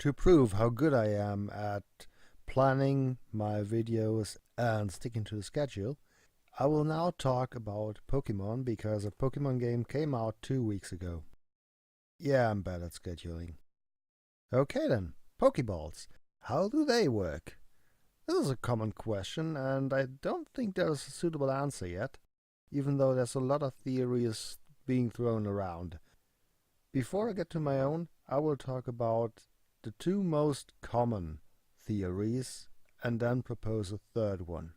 To prove how good I am at planning my videos and sticking to the schedule, I will now talk about Pokemon because a Pokemon game came out 2 weeks ago. Yeah, I'm bad at scheduling. Okay then, Pokeballs. How do they work? This is a common question, and I don't think there's a suitable answer yet, even though there's a lot of theories being thrown around. Before I get to my own, I will talk about the two most common theories and then propose a third one.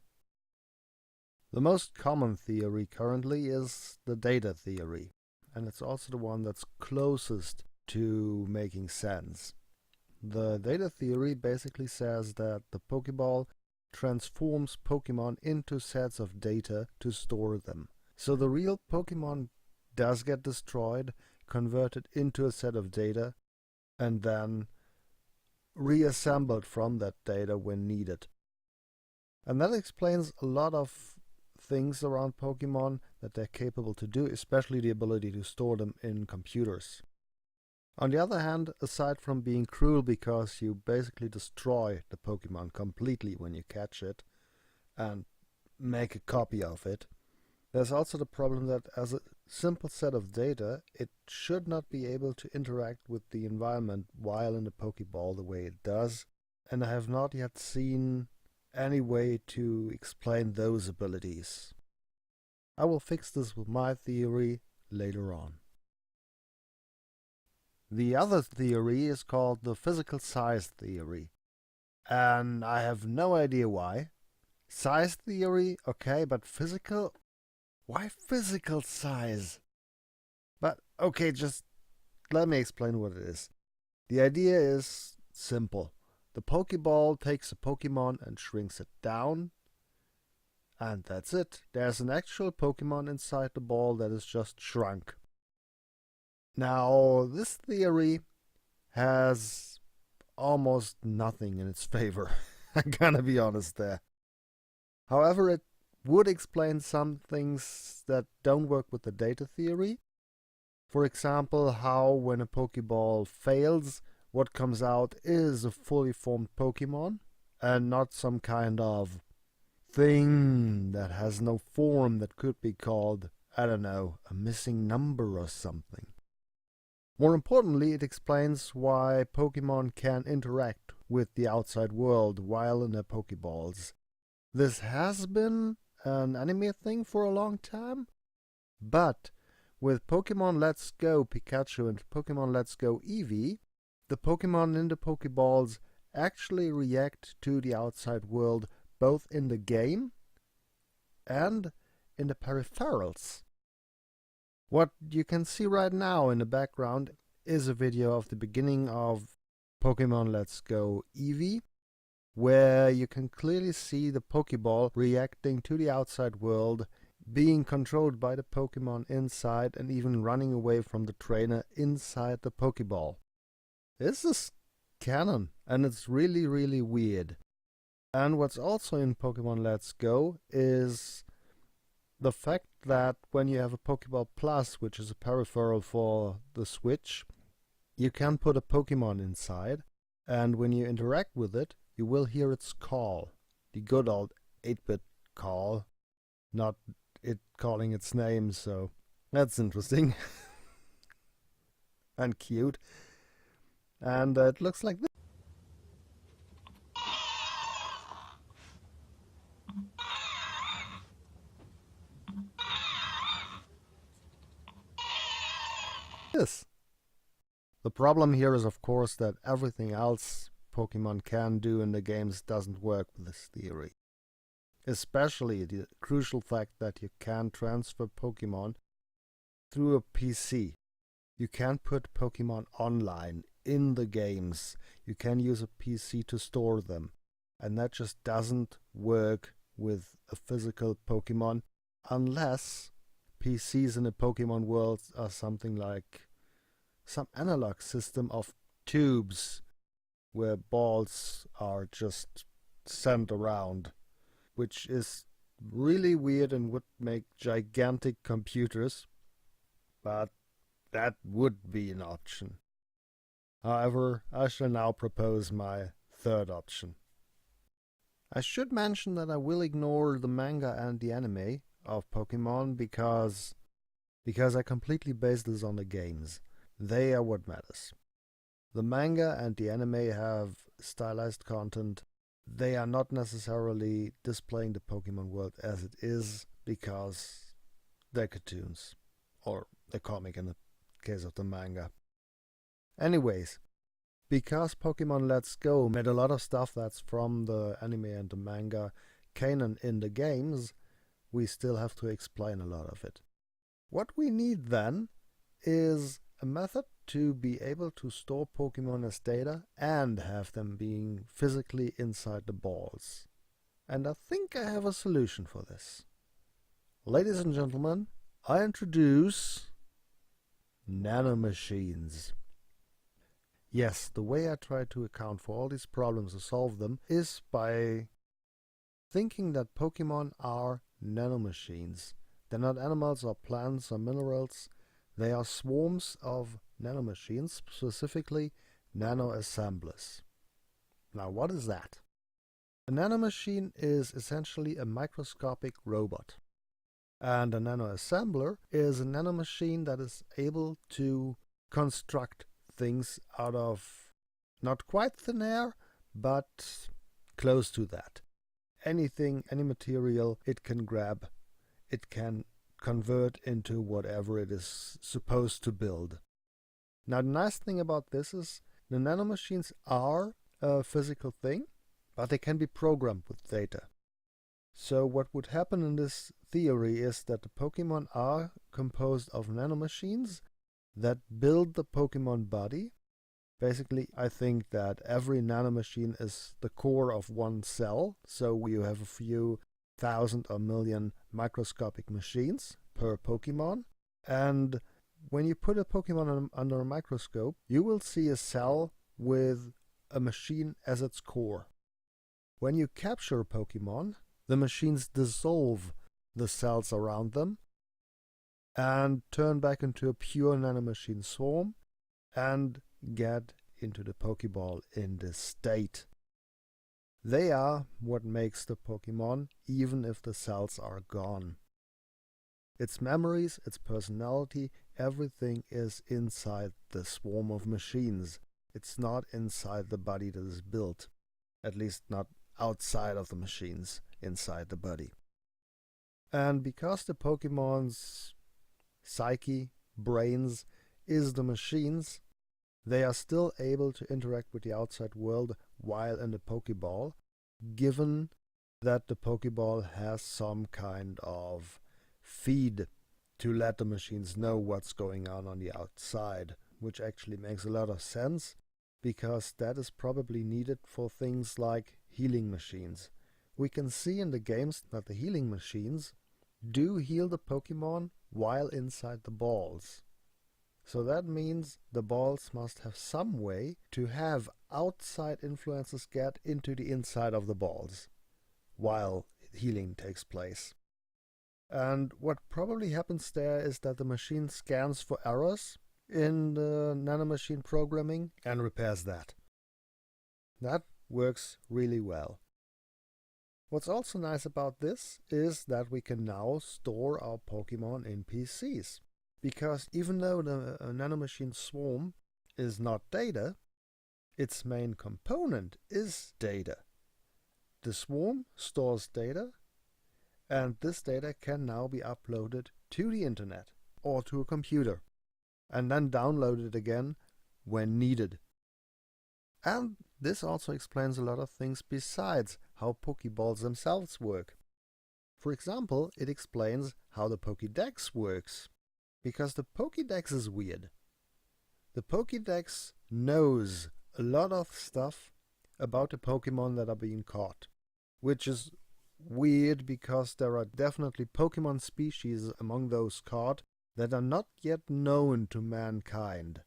The most common theory currently is the data theory, and it's also the one that's closest to making sense. The data theory basically says that the Pokeball transforms Pokemon into sets of data to store them. So the real Pokemon does get destroyed, converted into a set of data, and then reassembled from that data when needed. And that explains a lot of things around Pokemon that they're capable to do, especially the ability to store them in computers. On the other hand, aside from being cruel because you basically destroy the Pokemon completely when you catch it and make a copy of it, there's also the problem that as a simple set of data, it should not be able to interact with the environment while in the Pokeball the way it does, and I have not yet seen any way to explain those abilities. I will fix this with my theory later on. The other theory is called the physical size theory, and I have no idea why. Size theory, okay, but physical? Why physical size? But okay, just let me explain what it is. The idea is simple. The Pokeball takes a Pokemon and shrinks it down, and that's it. There's an actual Pokemon inside the ball that is just shrunk. Now, this theory has almost nothing in its favor. I'm gonna be honest there. However, it would explain some things that don't work with the data theory. For example, how when a Pokeball fails, what comes out is a fully formed Pokemon and not some kind of thing that has no form that could be called, I don't know, a missing number or something. More importantly, it explains why Pokemon can interact with the outside world while in their Pokeballs. This has been an anime thing for a long time, but with Pokemon Let's Go Pikachu and Pokemon Let's Go Eevee, the Pokemon in the Pokeballs actually react to the outside world both in the game and in the peripherals. What you can see right now in the background is a video of the beginning of Pokemon Let's Go Eevee, where you can clearly see the Pokeball reacting to the outside world, being controlled by the Pokemon inside and even running away from the trainer inside the Pokeball. This is canon, and it's really, really weird. And what's also in Pokemon Let's Go is the fact that when you have a Pokeball Plus, which is a peripheral for the Switch, you can put a Pokemon inside, and when you interact with it, you will hear its call. The good old 8-bit call, not it calling its name, so that's interesting. And cute. And it looks like this. The problem here is, of course, that everything else Pokemon can do in the games doesn't work with this theory. Especially the crucial fact that you can transfer Pokemon through a PC. You can put Pokemon online in the games. You can use a PC to store them. And that just doesn't work with a physical Pokemon unless PCs in the Pokemon world are something like some analog system of tubes where balls are just sent around, which is really weird and would make gigantic computers, but that would be an option. However, I shall now propose my third option. I should mention that I will ignore the manga and the anime of Pokemon because I completely base this on the games. They are what matters. The manga and the anime have stylized content. They are not necessarily displaying the Pokemon world as it is because they're cartoons, or a comic in the case of the manga. Anyways, because Pokemon Let's Go made a lot of stuff that's from the anime and the manga canon in the games, we still have to explain a lot of it. What we need then is a method to be able to store Pokemon as data and have them being physically inside the balls. And I think I have a solution for this. Ladies and gentlemen, I introduce nanomachines. Yes, the way I try to account for all these problems and solve them is by thinking that Pokemon are nanomachines. They're not animals or plants or minerals. They are swarms of nanomachines, specifically nanoassemblers. Now, what is that? A nanomachine is essentially a microscopic robot. And a nanoassembler is a nanomachine that is able to construct things out of not quite thin air, but close to that. Anything, any material it can grab, it can convert into whatever it is supposed to build. Now, the nice thing about this is the nanomachines are a physical thing, but they can be programmed with data. So what would happen in this theory is that the Pokemon are composed of nanomachines that build the Pokemon body. Basically, I think that every nanomachine is the core of one cell, so you have a few thousand or million microscopic machines per Pokemon. And when you put a Pokemon under a microscope, you will see a cell with a machine as its core. When you capture a Pokemon, the machines dissolve the cells around them and turn back into a pure nanomachine swarm and get into the Pokeball in this state. They are what makes the Pokemon, even if the cells are gone. Its memories, its personality, everything is inside the swarm of machines. It's not inside the body that is built, at least not outside of the machines, inside the body. And because the Pokemon's psyche, brains, is the machines, they are still able to interact with the outside world while in the Pokeball, given that the Pokeball has some kind of feed to let the machines know what's going on the outside, which actually makes a lot of sense, because that is probably needed for things like healing machines. We can see in the games that the healing machines do heal the Pokemon while inside the balls. So that means the balls must have some way to have outside influences get into the inside of the balls while healing takes place. And what probably happens there is that the machine scans for errors in the nanomachine programming and repairs that. That works really well. What's also nice about this is that we can now store our Pokemon in PCs. Because even though the nanomachine swarm is not data, its main component is data. The swarm stores data, and this data can now be uploaded to the internet or to a computer, and then downloaded again when needed. And this also explains a lot of things besides how Pokeballs themselves work. For example, it explains how the Pokédex works. Because the Pokédex is weird. The Pokédex knows a lot of stuff about the Pokemon that are being caught, which is weird because there are definitely Pokemon species among those caught that are not yet known to mankind.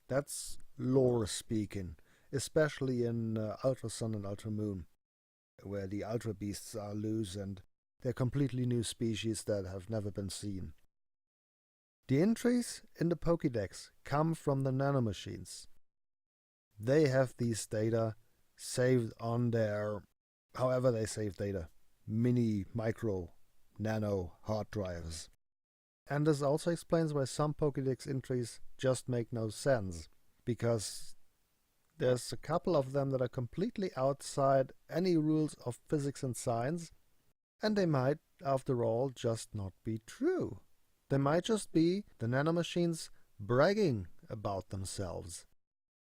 That's lore speaking, especially in Ultra Sun and Ultra Moon, where the Ultra Beasts are loose and they're completely new species that have never been seen. The entries in the Pokédex come from the nanomachines. they have these data saved on their, however they save data, mini, micro, nano hard drives. And this also explains why some Pokédex entries just make no sense, because there's a couple of them that are completely outside any rules of physics and science, and they might, after all, just not be true. They might just be the nanomachines bragging about themselves,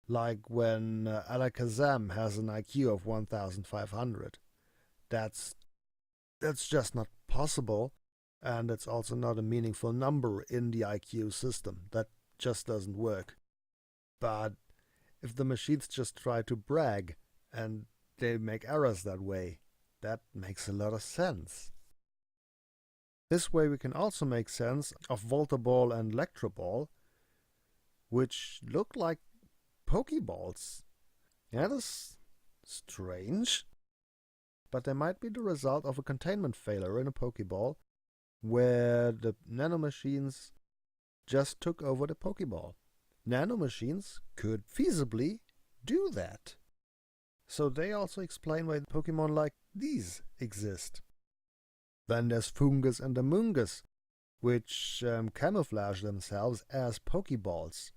like when Alakazam has an IQ of 1500. That's just not possible, and it's also not a meaningful number in the IQ system. That just doesn't work. But if the machines just try to brag and they make errors that way, that makes a lot of sense. This way we can also make sense of Voltaball and Electroball, which look like Pokeballs. That is strange, but they might be the result of a containment failure in a Pokeball, where the nanomachines just took over the Pokeball. Nanomachines could feasibly do that. So they also explain why Pokemon like these exist. Then there's Fungus and Amoongus, which camouflage themselves as Pokeballs,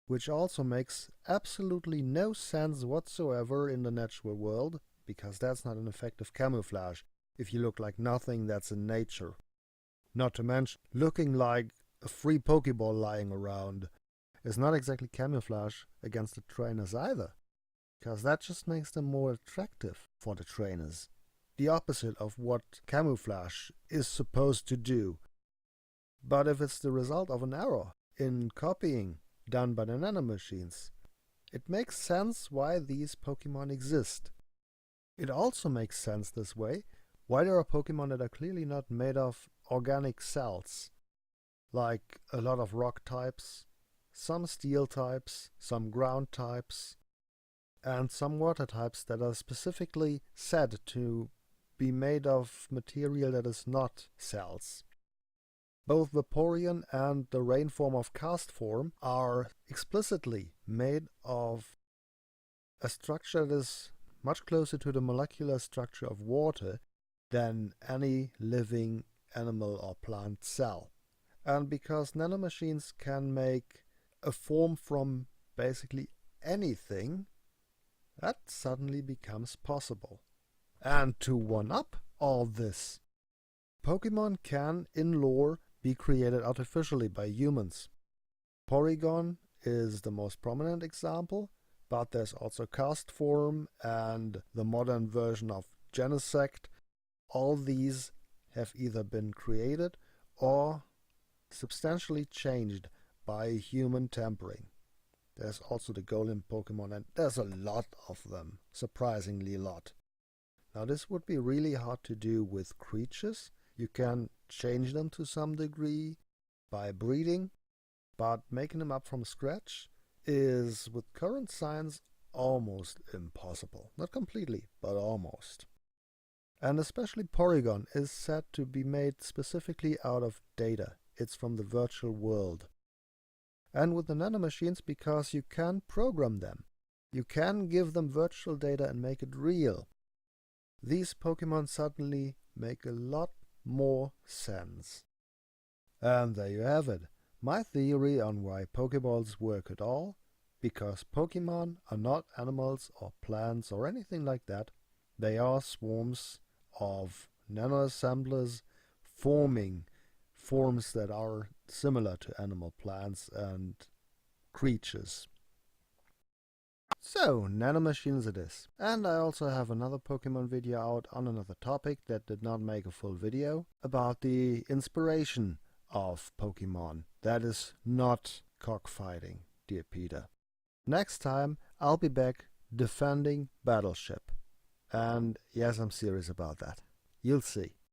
which also makes absolutely no sense whatsoever in the natural world, because that's not an effective camouflage if you look like nothing that's in nature. Not to mention, looking like a free Pokeball lying around is not exactly camouflage against the trainers either, because that just makes them more attractive for the trainers. The opposite of what camouflage is supposed to do. But if it's the result of an error in copying done by the nanomachines, it makes sense why these Pokemon exist. It also makes sense this way why there are Pokemon that are clearly not made of organic cells, like a lot of rock types, some steel types, some ground types, and some water types that are specifically said to be made of material that is not cells. Both Vaporeon and the rain form of Cast form are explicitly made of a structure that is much closer to the molecular structure of water than any living animal or plant cell. And because nanomachines can make a form from basically anything, that suddenly becomes possible. And to one-up all this, Pokemon can, in lore, be created artificially by humans. Porygon is the most prominent example, but there's also Cast form and the modern version of Genesect. All these have either been created or substantially changed by human tampering. There's also the Golem Pokemon, and there's a lot of them, surprisingly a lot. Now this would be really hard to do with creatures. You can change them to some degree by breeding, but making them up from scratch is, with current science, almost impossible. Not completely, but almost. And especially Porygon is said to be made specifically out of data. It's from the virtual world. And with the nanomachines, because you can program them. You can give them virtual data and make it real. These Pokemon suddenly make a lot more sense. And there you have it. My theory on why Pokeballs work at all. Because Pokemon are not animals or plants or anything like that. They are swarms of nanoassemblers forming forms that are similar to animal, plants, and creatures. So, nanomachines it is. And I also have another Pokemon video out on another topic that did not make a full video, about the inspiration of Pokemon. That is not cockfighting, dear Peter. Next time, I'll be back defending Battleship. And yes, I'm serious about that. You'll see.